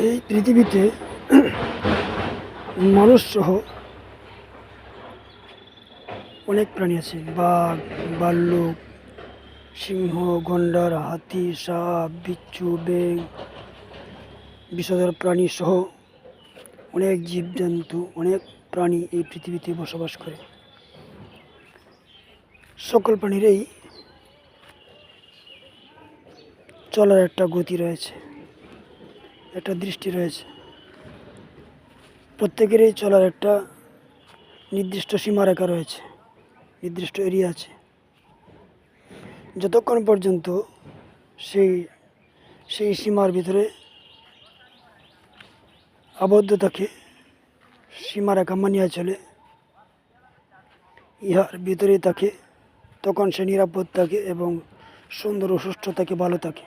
এই পৃথিবীতে মানুষসহ অনেক প্রাণী আছে। বাঘ, ভাল্লুক, সিংহ, গন্ডার, হাতি, সাপ, বিচ্ছু, ব্যাঙ, বিষধর প্রাণী সহ অনেক জীবজন্তু, অনেক প্রাণী এই পৃথিবীতে বসবাস করে। সকল প্রাণীরই চলার একটা গতি রয়েছে, একটা দৃষ্টি রয়েছে। প্রত্যেকেরই চলার একটা নির্দিষ্ট সীমারেখা রয়েছে, নির্দিষ্ট এরিয়া আছে। যতক্ষণ পর্যন্ত সেই সীমার ভিতরে আবদ্ধ থাকে, সীমারেখা মানিয়া চলে, ইহার ভিতরে থাকে, তখন সে নিরাপদ থাকে এবং সুন্দর ও সুস্থ থাকে, ভালো থাকে।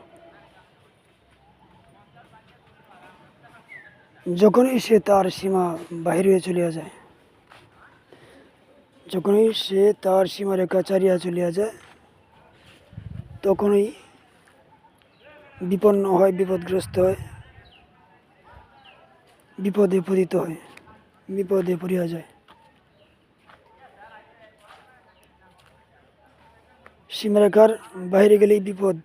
যখনই সে তার সীমা বাহির হয়ে চলিয়া যায়, যখনই সে তার সীমারেখা ছাড়িয়া চলিয়া যায়, তখনই বিপন্ন হয়, বিপদগ্রস্ত হয়, বিপদে পতিত হয়, বিপদে পড়িয়া যায়। সীমারেখার বাইরে গেলেই বিপদ।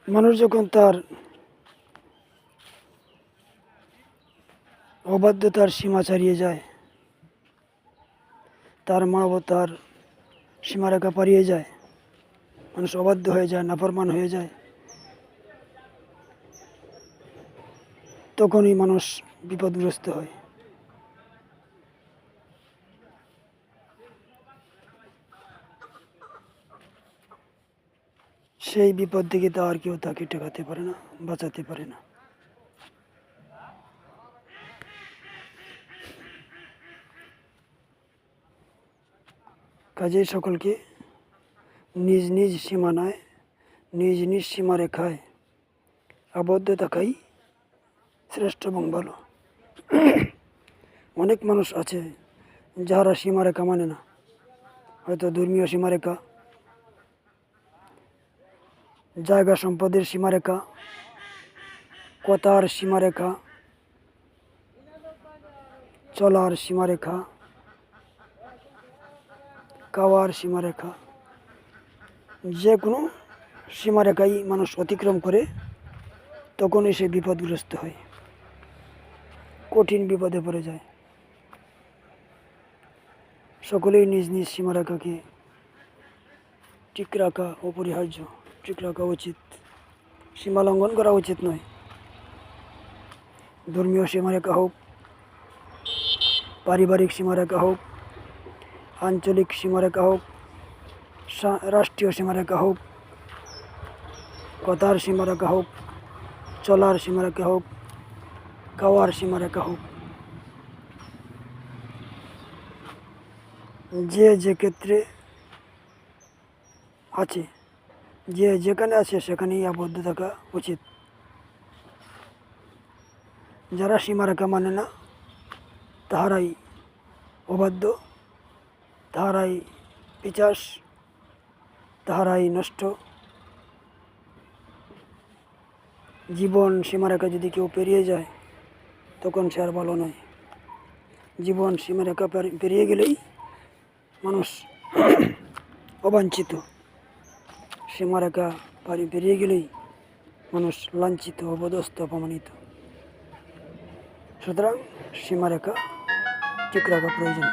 মানুষ যখন তার অবাধ্যতার সীমা ছাড়িয়ে যায়, তার মানবতার সীমারেখা পাড়িয়ে যায়, মানুষ অবাধ্য হয়ে যায়, নাফরমান হয়ে যায়, তখনই মানুষ বিপদগ্রস্ত হয়। সেই বিপদ থেকে তার কেউ তাকে ঠেকাতে পারে না, বাঁচাতে পারে না। কাজেই সকলকে নিজ নিজ সীমানায়, নিজ নিজ সীমারেখায় আবদ্ধ থাকাই শ্রেষ্ঠ এবং ভালো। অনেক মানুষ আছে যারা সীমারেখা মানে না, হয়তো ধর্মীয় সীমারেখা, জায়গা সম্পদের সীমারেখা, কথার সীমারেখা, চলার সীমারেখা, খাওয়ার সীমারেখা, যে কোনো সীমারেখাই মানুষ অতিক্রম করে, তখনই সে বিপদগ্রস্ত হয়, কঠিন বিপদে পড়ে যায়। সকলেই নিজ নিজ সীমারেখাকে ঠিক রাখা অপরিহার্য, ঠিক রাখা উচিত, সীমা লঙ্ঘন করা উচিত নয়। ধর্মীয় সীমারেখা হোক, পারিবারিক সীমারেখা হোক, আঞ্চলিক সীমারেখা হোক, রাষ্ট্রীয় সীমারেখা হোক, কথার সীমারেখা হোক, চলার সীমারেখা হোক, খাওয়ার সীমারেখা হোক, যে যে ক্ষেত্রে আছে, যে যেখানে আছে সেখানেই আবদ্ধ থাকা উচিত। যারা সীমারেখা মানে না, তাহারাই অবাধ্য, তাহারাই পিশাচ, তাহারাই নষ্ট। জীবন সীমারেখা যদি কেউ পেরিয়ে যায়, তখন সে আর ভালো নয়। জীবন সীমারেখা পেরিয়ে গেলেই মানুষ অবাঞ্ছিত, সীমারেখা পেরিয়ে গেলেই মানুষ লাঞ্ছিত, অপদস্থ, অপমানিত। সুতরাং সীমারেখা ঠিক রাখা প্রয়োজন।